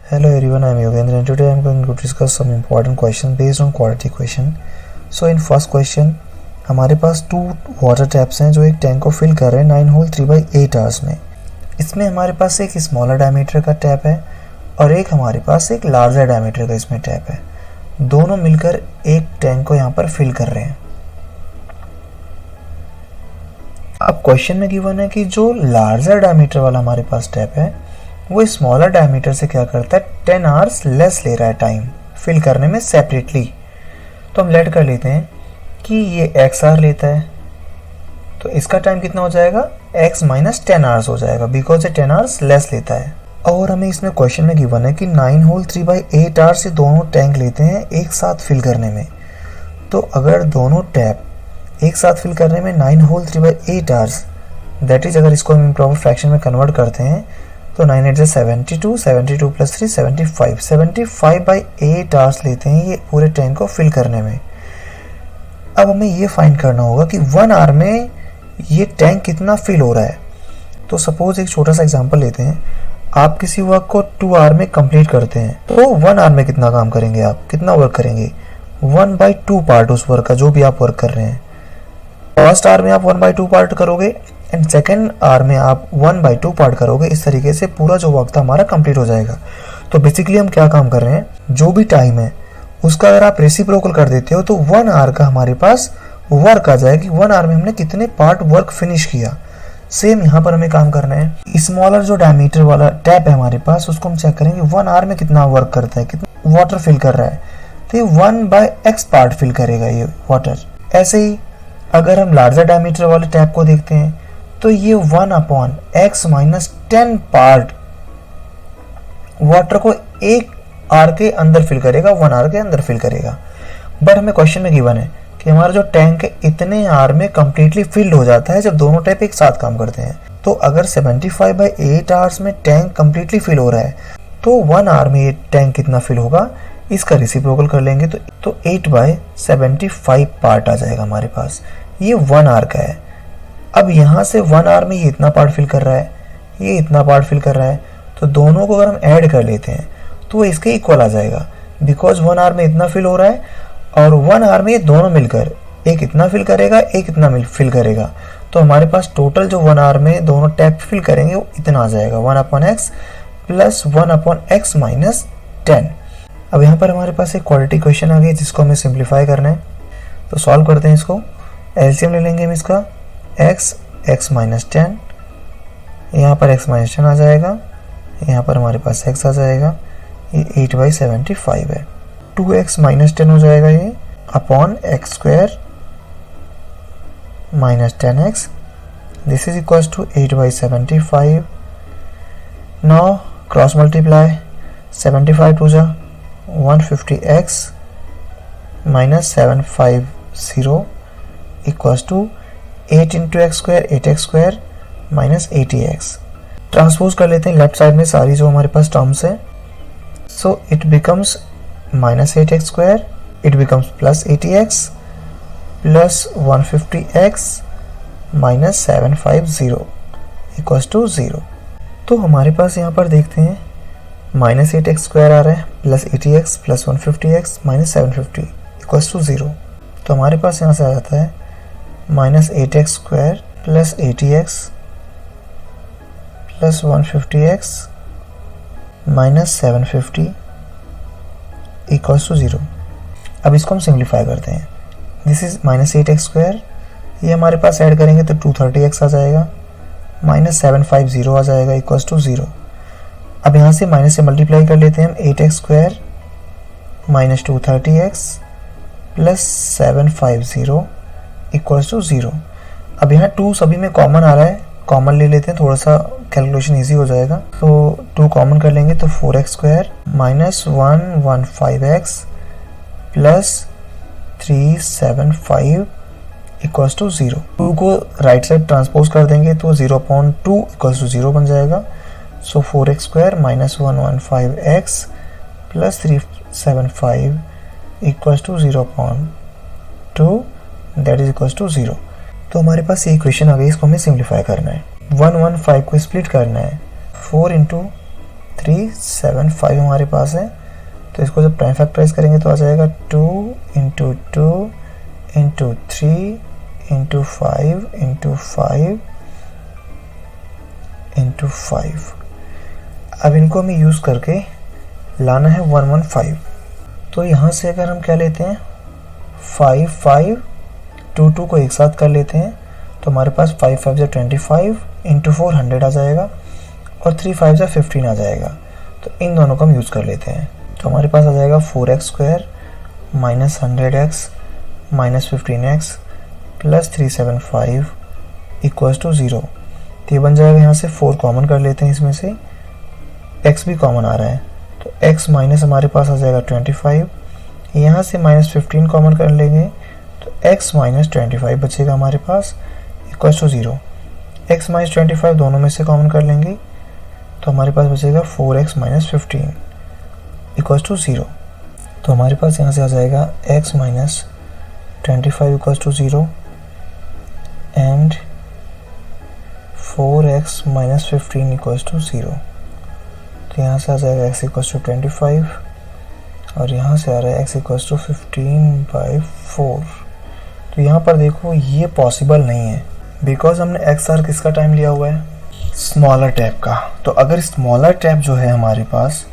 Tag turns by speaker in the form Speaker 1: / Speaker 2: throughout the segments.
Speaker 1: Hello everyone, I am Yogendra and today I am going to discuss some important questions based on quality question. So in first question, हमारे पास 2 water taps हैं जो एक tank को fill कर रहे हैं 9 whole 3/8 hours में. इसमें हमारे पास एक स्मॉलर डायमीटर का टैप है और एक हमारे पास एक लार्जर डायमीटर का इसमें टैप है. दोनों मिलकर एक टैंक को यहाँ पर फिल कर रहे हैं. अब क्वेश्चन में गिवन है कि जो लार्जर डायमीटर वाला हमारे पास टैप है वो स्मॉलर डायमीटर से क्या करता है 10 आवर्स लेस ले रहा है टाइम फिल करने में सेपरेटली. तो हम लेट कर लेते हैं कि ये x आवर लेता है तो इसका टाइम कितना हो जाएगा x माइनस 10 आवर्स हो जाएगा बिकॉज ये 10 आवर्स लेस लेता है. और हमें इसमें क्वेश्चन में गिवन है कि 9 होल 3/8 आवर्स से दोनों टैंक लेते हैं एक साथ फिल करने में. तो अगर दोनों टैप एक साथ फिल करने में 9 होल 3/8 आवर्स दैट इज अगर इसको हम इम्प्रॉपर फ्रैक्शन में कन्वर्ट करते हैं तो 9 8 72 72 प्लस 3 75/8 आवर्स लेते हैं ये पूरे टैंक को फिल करने में. अब हमें ये फाइंड करना होगा कि 1 आवर में ये टैंक कितना फिल हो रहा है. तो सपोज एक छोटा सा एग्जांपल लेते हैं. आप किसी वर्क को 2 आवर में कंप्लीट करते हैं तो 1 आवर में कितना काम करेंगे, आप कितना वर्क करेंगे 1/2 पार्ट उस वर्क का जो भी आप वर्क कर रहे हैं. फर्स्ट आवर में आप 1/2 पार्ट करोगे एंड सेकेंड आवर में आप 1/2 पार्ट करोगे. इस तरीके से पूरा जो वक्त था हमारा कंप्लीट हो जाएगा. तो बेसिकली हम क्या काम कर रहे हैं, जो भी टाइम है उसका अगर आप रेसिप्रोकल कर देते हो तो 1 आवर का हमारे पास वर्क आ जाएगा कि 1 आवर में हमने कितने पार्ट वर्क फिनिश किया. सेम यहाँ पर हमें काम करना है. स्मॉलर जो डायमीटर वाला टैप है हमारे पास उसको हम चेक करेंगे 1 आवर में कितना वर्क करता है, कितना वाटर फिल कर रहा है. तो ये 1/x पार्ट फिल करेगा ये वाटर. ऐसे ही अगर हम लार्जर डायमीटर वाले टैप को देखते हैं तो ये 1/x माइनस 10 पार्ट वाटर को एक आवर के अंदर फिल करेगा, 1 आवर के अंदर फिल करेगा. बट हमें क्वेश्चन में गिवन है कि हमारा जो टैंक है इतने आवर में कंप्लीटली फिल्ड हो जाता है जब दोनों टैप एक साथ काम करते हैं. तो अगर 75/8 आवर्स में टैंक कंप्लीटली फिल हो रहा है तो 1 आवर में ये टैंक कितना फिल होगा इसका रेसिप्रोकल कर लेंगे तो 8/75 पार्ट आ जाएगा हमारे पास. ये 1 आवर का है. अब यहाँ से 1 आवर में ये इतना पार्ट फिल कर रहा है, ये इतना पार्ट फिल कर रहा है. तो दोनों को अगर हम ऐड कर लेते हैं तो इसके इक्वल आ जाएगा बिकॉज 1 आवर में इतना फिल हो रहा है और 1 आवर में ये दोनों मिलकर एक इतना फिल करेगा एक इतना फिल करेगा. तो हमारे पास टोटल जो 1 आवर में दोनों टैप फिल करेंगे वो इतना आ जाएगा 1/x प्लस 1/x माइनस 10. अब यहाँ पर हमारे पास एक क्वालिटी क्वेश्चन आ गई जिसको हमें सिंप्लीफाई करना है. तो सॉल्व करते हैं इसको. एलसीएम ले लेंगे हम इसका x माइनस 10, यहाँ पर x माइनस 10 आ जाएगा, यहाँ पर हमारे पास x आ जाएगा. ये 8/75 है. 2x माइनस 10 हो जाएगा ये upon x square minus 10x. This is equals to 8/75. Now cross multiply 75 to जा 150x minus 750 equals to 8 into X square 8x square minus 80x. Transpose कर लेते हैं लेफ्ट साइड में सारी जो हमारे पास टर्म्स है. So it becomes minus 8x square, it becomes plus 80x plus 150x minus 750 equals to 0. तो हमारे पास यहाँ पर देखते हैं माइनस 8x स्क्वायर आ रहा है plus 80x plus 150x minus 750 equals to 0. तो हमारे पास यहाँ से आ जाता है minus 8x square plus 80x plus 150x minus 750 equals to 0. अब इसको हम सिंप्लीफाई करते हैं. This is minus 8x square, ये हमारे पास ऐड करेंगे तो 230x आ जाएगा माइनस 750 आ जाएगा इक्वल्स टू 0. अब यहाँ से माइनस से मल्टीप्लाई कर लेते हैं हम 8x square minus 230x plus 750 equals to 0. अब यहाँ 2 सभी में कॉमन आ रहा है, कॉमन ले लेते हैं, थोड़ा सा कैलकुलेशन इजी हो जाएगा. तो 2 कॉमन कर लेंगे तो 4x square minus 115x plus 375 equals to 0. 2 को राइट साइड ट्रांसपोज कर देंगे तो 0/2 इक्वल्स टू 0 बन जाएगा. So 4x square minus 115x plus 375 equals to 0/2 that is equals to 0. तो हमारे पास ये इक्वेशन आ गई, इसको हमें सिंप्लीफाई करना है. 115 को स्प्लिट करना है 4 इंटू 375 हमारे पास है। तो इसको जब प्राइम फैक्टराइज करेंगे तो आ जाएगा 2 into 2 into 3 into 5 into 5 into 5। अब इनको हमें यूज़ करके लाना है 115। तो यहाँ से अगर हम क्या लेते हैं 5 5 2 2 को एक साथ कर लेते हैं तो हमारे पास 5 5 से 25 इंटू 4 100 आ जाएगा और 3 5 से 15 आ जाएगा। तो इन दोनों को हम यूज़ कर लेते हैं। तो हमारे पास आ जाएगा 4x square minus 100x minus 15x plus 375 equals to 0। तो ये बन जाएगा, यहाँ से 4 कॉमन कर लेते हैं, इसमें से x भी कॉमन आ रहा है तो x माइनस हमारे पास आ जाएगा 25, यहाँ से माइनस 15 कॉमन कर लेंगे तो x माइनस 25 बचेगा हमारे पास इक्वल्स टू 0। x माइनस 25 दोनों में से कॉमन कर लेंगे तो हमारे पास बचेगा 4x माइनस 15 इक्वल्स टू 0। तो हमारे पास यहाँ से आ जाएगा x minus 25 equals to 0 and 4x minus 15 equals to 0। तो यहाँ से आ जाएगा x इक्वल्स टू 25 और यहाँ से आ रहा है x इक्वल्स टू 15/4। तो यहाँ पर देखो ये पॉसिबल नहीं है बिकॉज हमने x आर किसका टाइम लिया हुआ है, स्मॉलर टैप का। तो अगर स्मॉलर टैप जो है हमारे पास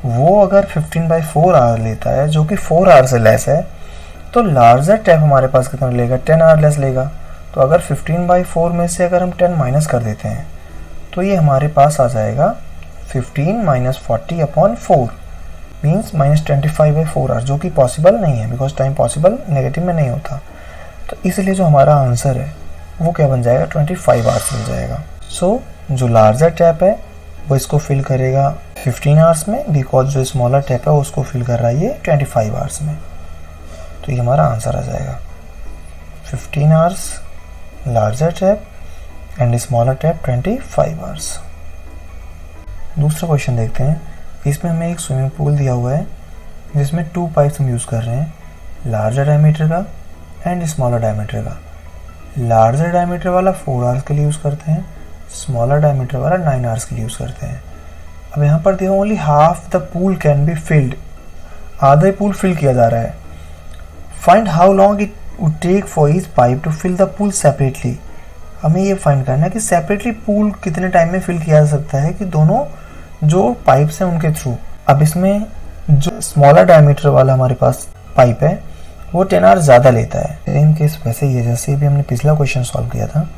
Speaker 1: वो अगर 15/4 आवर लेता है जो कि 4 आवर से लेस है तो लार्जर टैप हमारे पास कितना लेगा, 10 आवर लेस लेगा। तो अगर 15/4 में से अगर हम 10 माइनस कर देते हैं तो ये हमारे पास आ जाएगा 15 माइनस 40/4 मीन्स माइनस 25/4 आवर, जो कि पॉसिबल नहीं है बिकॉज टाइम पॉसिबल नेगेटिव में नहीं होता। तो इसलिए जो हमारा आंसर है वो क्या बन जाएगा, 25 आवर्स बन जाएगा। सो जो लार्जर टैप है वो इसको फिल करेगा 15 आवर्स में बिकॉज जो स्मॉलर टैप है वो उसको फिल कर रहा है ये 25 आवर्स में। तो ये हमारा आंसर आ जाएगा 15 hours larger tap and smaller tap 25 hours. दूसरा क्वेश्चन देखते हैं। इसमें हमें एक स्विमिंग पूल दिया हुआ है जिसमें 2 पाइप्स हम यूज़ कर रहे हैं, लार्जर डायमीटर का एंड स्मॉलर डायमीटर का। लार्जर डायमीटर वाला 4 आवर्स के लिए यूज़ करते हैं, स्मॉलर डायमीटर वाला 9 आवर्स के लिए यूज़ करते हैं। अब यहाँ पर देखो only half the pool can be filled, आधा ही पूल फिल किया जा रहा है। Find how long it would take for each pipe to fill the pool separately. हमें ये फाइंड करना है कि सेपरेटली पूल कितने टाइम में फिल किया जा सकता है कि दोनों जो पाइप्स हैं उनके थ्रू। अब इसमें जो स्मॉलर डायमीटर वाला हमारे पास पाइप है वो 10 आवर ज़्यादा लेता है। सेम केस वैसे ही है जैसे भी हमने पिछला क्वेश्चन सॉल्व किया था।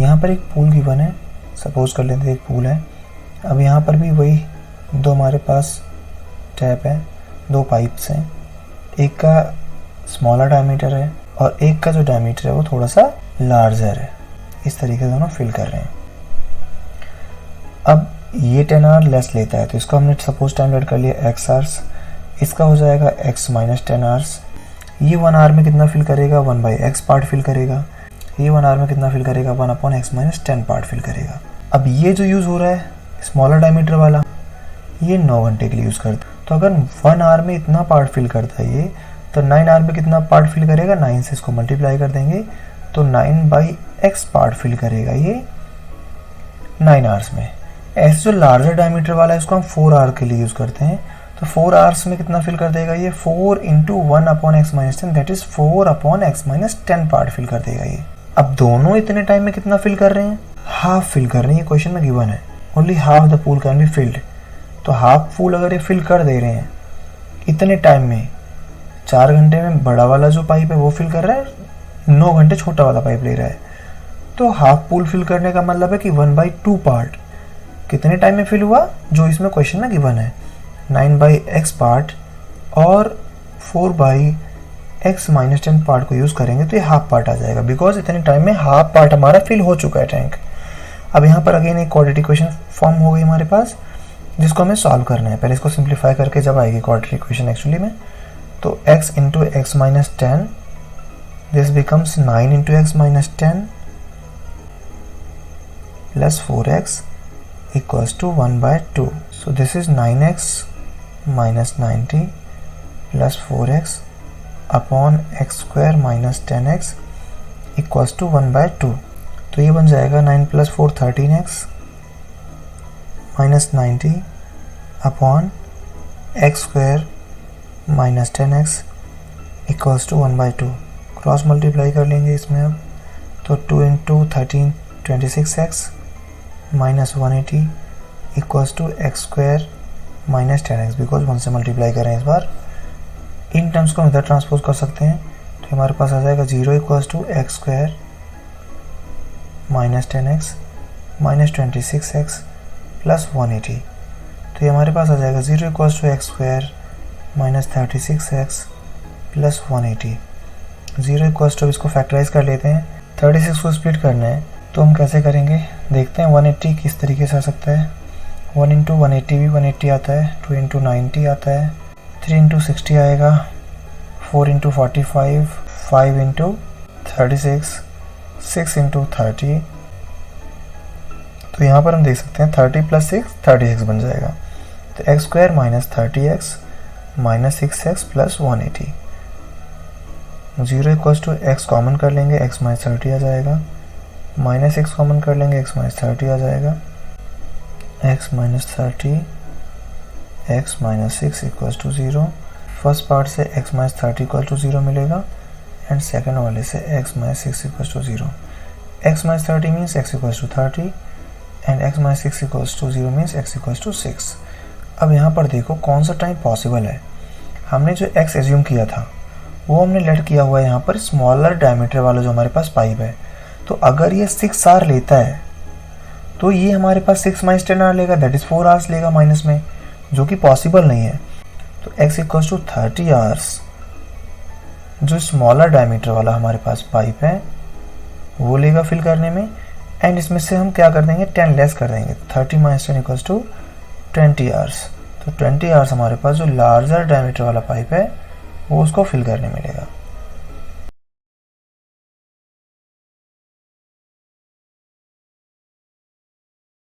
Speaker 1: यहाँ पर एक पूल गिवन है, सपोज कर लेते हैं एक पूल है। अब यहाँ पर भी वही दो हमारे पास टैप है, 2 पाइप्स हैं, एक का स्मॉलर डायमीटर है और एक का जो डायमीटर है वो थोड़ा सा लार्जर है। इस तरीके से दोनों फिल कर रहे हैं। अब ये 10 आवर लेस लेता है तो इसको हमने सपोज टाइम लेट कर लिया x आवर्स, इसका हो जाएगा x माइनस 10 आवर्स। ये 1 आवर में कितना फिल करेगा, 1/x पार्ट फिल करेगा। ये 1 आवर में कितना फिल करेगा, 1/x माइनस 10 पार्ट फिल करेगा। अब ये जो यूज़ हो रहा है स्मॉलर डायमीटर वाला ये 9 घंटे के लिए यूज़ करता है। तो अगर 1 आवर में इतना पार्ट फिल करता है ये तो 9 आवर में कितना पार्ट फिल करेगा, 9 से इसको मल्टीप्लाई कर देंगे तो 9/x पार्ट फिल करेगा ये 9 आवर्स में। ऐसे जो लार्जर डायमीटर वाला है इसको हम 4 आवर के लिए यूज़ करते हैं तो 4 आवर्स में कितना फिल कर देगा ये, 4 into 1/x minus 10 that is 4/x minus 10 part fill कर देगा ये। अब दोनों इतने टाइम में कितना फिल कर रहे हैं, हाफ फिल कर रहे हैं। ये क्वेश्चन में गिवन है only half the pool can be field. तो हाफ पूल अगर ये फिल कर दे रहे हैं इतने टाइम में, 4 घंटे में बड़ा वाला जो पाइप है वो फिल कर रहा है, 9 घंटे छोटा वाला पाइप ले रहा है। तो हाफ पूल फिल करने का मतलब है कि 1/2 पार्ट कितने टाइम में फिल हुआ जो इसमें क्वेश्चन में गिवन है, 9/x पार्ट और 4/x माइनस 10 पार्ट को यूज़ करेंगे तो ये हाफ पार्ट आ जाएगा बिकॉज इतने टाइम में हाफ पार्ट हमारा फिल हो चुका है टैंक। अब यहाँ पर अगेन एक क्वाड्रेटिक इक्वेशन फॉर्म हो गई हमारे पास जिसको हमें सॉल्व करना है। पहले इसको सिंप्लीफाई करके जब आएगी क्वाड्रेटिक इक्वेशन एक्चुअली में तो x into x minus 10 this becomes 9 into x minus 10 plus 4x equals to 1/2. So this is 9x minus 90 plus 4x upon x square minus 10x equals to 1/2. तो ये बन जाएगा 9 plus 4 13x minus 90 upon x square minus 10x equals to 1/2। Cross multiply कर लेंगे इसमें अब, तो 2 into 13 26x minus 180 equals to x square minus 10x, because 1 से मल्टीप्लाई करें इस बार। इन टर्म्स को हम इधर ट्रांसपोज कर सकते हैं, तो हमारे पास आ जाएगा 0 equals to x square minus 10x minus 26x plus 180। तो ये हमारे पास आ जाएगा 0 equals to x square minus 36x plus 180। 0 equals to, इसको फैक्टराइज कर लेते हैं। 36 को स्प्लिट करना है तो हम कैसे करेंगे देखते हैं। 180 किस तरीके से आ सकता है। 1 इंटू 180 भी 180 आता है, 2 इंटू 90 आता है, 3 इंटू 60 आएगा, 4 इंटू 45, 5 इंटू 36, 6 इंटू 30। तो यहाँ पर हम देख सकते हैं 30 प्लस 6 36 बन जाएगा। तो x square minus 30x minus 6x plus 180। 0 equals to x common कर लेंगे, x माइनस 30 आ जाएगा, माइनस x कॉमन कर लेंगे, x माइनस 30 आ जाएगा, x minus 30 x minus 6 equals to 0। First part से x माइनस 30 इक्वल टू 0 मिलेगा एंड सेकेंड वाले से x minus 6 equals to 0। x minus 30 means x equals to 30 and x minus 6 equals to 0 means x equals to 6। अब यहाँ पर देखो कौन सा टाइम पॉसिबल है। हमने जो x एज्यूम किया था वो हमने लेट किया हुआ है यहाँ पर स्मॉलर डायमीटर वाला जो हमारे पास पाइप है। तो अगर ये 6 आवर लेता है तो ये हमारे पास 6 माइनस 10 आवर लेगा, दैट इज़ 4 आवर्स लेगा माइनस में, जो कि पॉसिबल नहीं है। तो x इक्वल्स टू 30 आवर्स जो स्मॉलर डायमीटर वाला हमारे पास पाइप है वो लेगा फिल करने में। एंड इसमें से हम क्या कर देंगे 10 लेस कर देंगे, 30 माइनस 10 इक्वल्स टू 20 आवर्स। तो 20 आवर्स हमारे पास जो लार्जर डायमीटर वाला पाइप है वो उसको फिल करने मिलेगा।